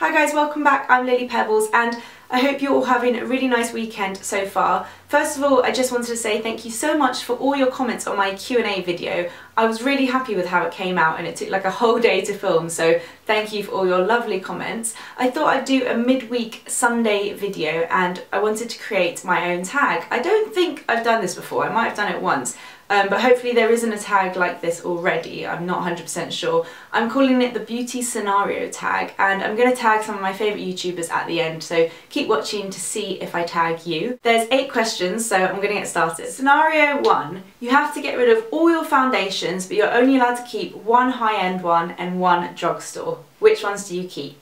Hi guys, welcome back. I'm Lily Pebbles and I hope you're all having a really nice weekend so far. First of all, I just wanted to say thank you so much for all your comments on my Q&A video. I was really happy with how it came out and it took like a whole day to film, so thank you for all your lovely comments. I thought I'd do a midweek Sunday video and I wanted to create my own tag. I don't think I've done this before, I might have done it once. But hopefully there isn't a tag like this already, I'm not 100% sure. I'm calling it the beauty scenario tag and I'm going to tag some of my favourite YouTubers at the end, so keep watching to see if I tag you. There's 8 questions, so I'm going to get started. Scenario 1. You have to get rid of all your foundations but you're only allowed to keep one high-end one and one drugstore. Which ones do you keep?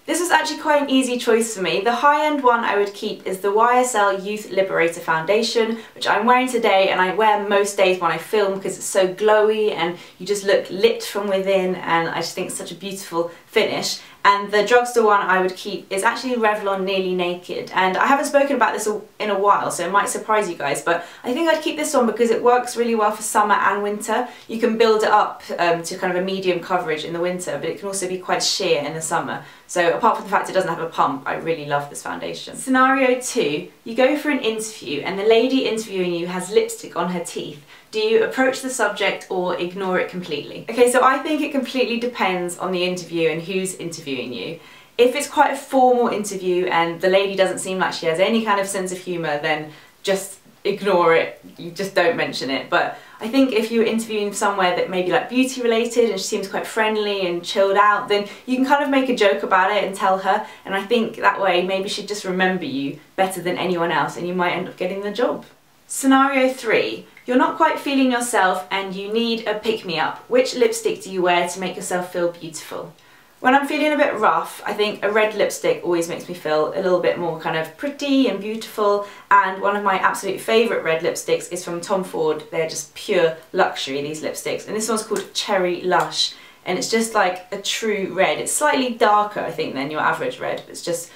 This was actually quite an easy choice for me. The high-end one I would keep is the YSL Youth Liberator Foundation, which I'm wearing today and I wear most days when I film because it's so glowy and you just look lit from within, and I just think it's such a beautiful finish. And the drugstore one I would keep is actually Revlon Nearly Naked, and I haven't spoken about this in a while so it might surprise you guys, but I think I'd keep this one because it works really well for summer and winter. You can build it up to kind of a medium coverage in the winter, but it can also be quite sheer in the summer. So apart from the fact it doesn't have a pump, I really love this foundation. Scenario 2. You go for an interview and the lady interviewing you has lipstick on her teeth. Do you approach the subject or ignore it completely? Okay, so I think it completely depends on the interview and who's interviewing you. If it's quite a formal interview and the lady doesn't seem like she has any kind of sense of humour, then just ignore it, you just don't mention it. But I think if you're interviewing somewhere that may be like beauty related and she seems quite friendly and chilled out, then you can kind of make a joke about it and tell her, and I think that way maybe she'd just remember you better than anyone else and you might end up getting the job. Scenario 3. You're not quite feeling yourself and you need a pick-me-up. Which lipstick do you wear to make yourself feel beautiful? When I'm feeling a bit rough, I think a red lipstick always makes me feel a little bit more kind of pretty and beautiful, and one of my absolute favourite red lipsticks is from Tom Ford. They're just pure luxury, these lipsticks, and this one's called Cherry Lush, and it's just like a true red. It's slightly darker, I think, than your average red, but it's just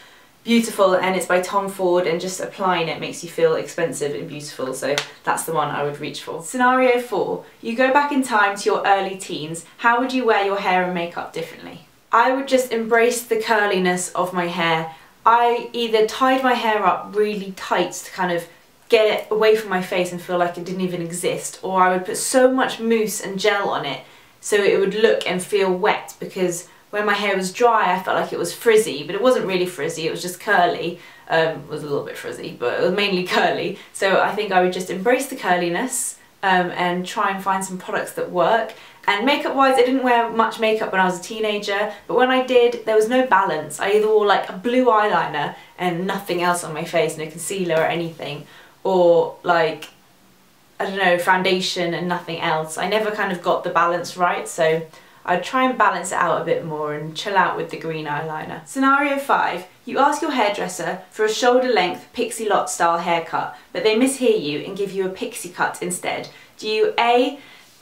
beautiful, and it's by Tom Ford, and just applying it makes you feel expensive and beautiful, so that's the one I would reach for. Scenario 4. You go back in time to your early teens. How would you wear your hair and makeup differently? I would just embrace the curliness of my hair. I either tied my hair up really tight to kind of get it away from my face and feel like it didn't even exist, or I would put so much mousse and gel on it so it would look and feel wet, because when my hair was dry I felt like it was frizzy, but it wasn't really frizzy, it was just curly. It was a little bit frizzy, but it was mainly curly. So I think I would just embrace the curliness and try and find some products that work. And makeup wise, I didn't wear much makeup when I was a teenager, but when I did, there was no balance. I either wore like a blue eyeliner and nothing else on my face, no concealer or anything, or like, I don't know, foundation and nothing else. I never kind of got the balance right, so I'd try and balance it out a bit more and chill out with the green eyeliner. Scenario 5. You ask your hairdresser for a shoulder-length Pixie Lott style haircut, but they mishear you and give you a pixie cut instead. Do you A.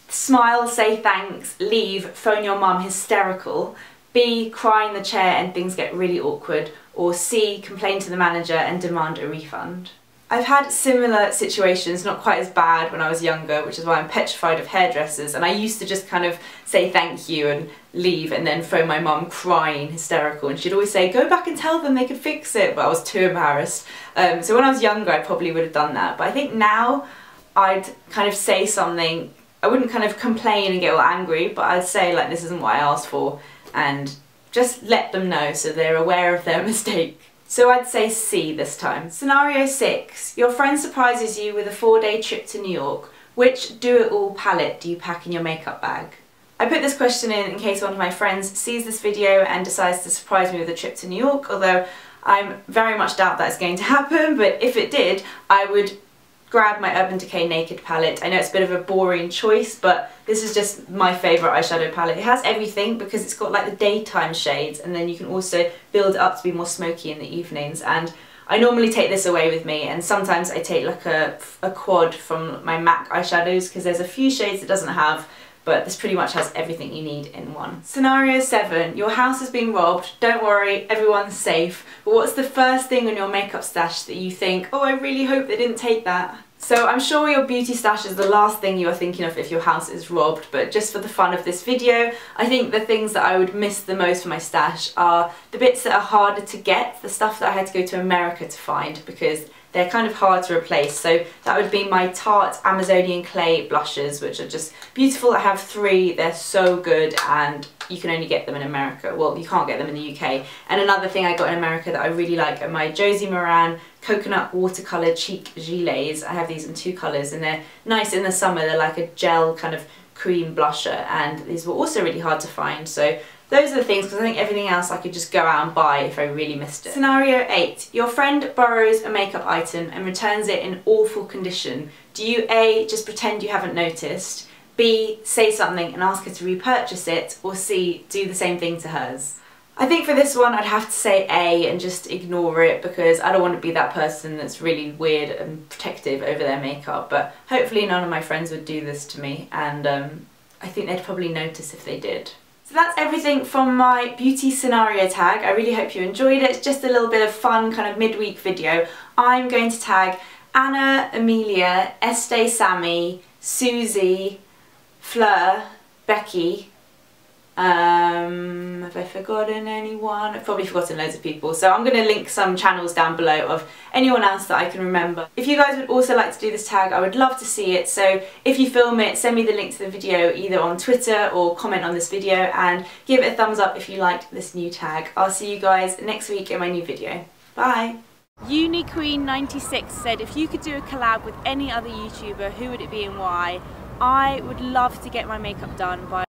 smile, say thanks, leave, phone your mum hysterical, B. cry in the chair and things get really awkward, or C. complain to the manager and demand a refund? I've had similar situations, not quite as bad when I was younger, which is why I'm petrified of hairdressers, and I used to just kind of say thank you and leave and then phone my mum crying hysterical, and she'd always say go back and tell them they could fix it, but I was too embarrassed. So when I was younger I probably would have done that, but I think now I'd kind of say something. I wouldn't kind of complain and get all angry, but I'd say like this isn't what I asked for and just let them know so they're aware of their mistake. So I'd say C this time. Scenario 6. Your friend surprises you with a 4-day trip to New York. Which do-it-all palette do you pack in your makeup bag? I put this question in case one of my friends sees this video and decides to surprise me with a trip to New York, although I very much doubt that's going to happen, but if it did, I would grab my Urban Decay Naked palette. I know it's a bit of a boring choice, but this is just my favourite eyeshadow palette. It has everything because it's got like the daytime shades, and then you can also build it up to be more smoky in the evenings, and I normally take this away with me, and sometimes I take like a quad from my MAC eyeshadows because there's a few shades it doesn't have, but this pretty much has everything you need in one. Scenario 7. Your house has been robbed. Don't worry, everyone's safe. But what's the first thing on your makeup stash that you think, oh, I really hope they didn't take that? So I'm sure your beauty stash is the last thing you are thinking of if your house is robbed, but just for the fun of this video, I think the things that I would miss the most for my stash are the bits that are harder to get, the stuff that I had to go to America to find because they're kind of hard to replace. So that would be my Tarte Amazonian Clay blushes, which are just beautiful. I have 3, they're so good, and you can only get them in America. Well, you can't get them in the UK. And another thing I got in America that I really like are my Josie Moran Coconut Watercolour Cheek Gilets. I have these in 2 colours and they're nice in the summer. They're like a gel kind of cream blusher, and these were also really hard to find. So those are the things, because I think everything else I could just go out and buy if I really missed it. Scenario 8. Your friend borrows a makeup item and returns it in awful condition. Do you A, just pretend you haven't noticed, B, say something and ask her to repurchase it, or C, do the same thing to hers? I think for this one I'd have to say A and just ignore it, because I don't want to be that person that's really weird and protective over their makeup, but hopefully none of my friends would do this to me, and I think they'd probably notice if they did. So that's everything from my beauty scenario tag. I really hope you enjoyed it. It's just a little bit of fun kind of midweek video. I'm going to tag Anna, Amelia, Estee, Sammy, Susie, Fleur, Becky. Have I forgotten anyone? I've probably forgotten loads of people, so I'm going to link some channels down below of anyone else that I can remember. If you guys would also like to do this tag, I would love to see it, so if you film it, send me the link to the video either on Twitter or comment on this video, and give it a thumbs up if you liked this new tag. I'll see you guys next week in my new video. Bye! UniQueen96 said if you could do a collab with any other YouTuber, who would it be and why? I would love to get my makeup done by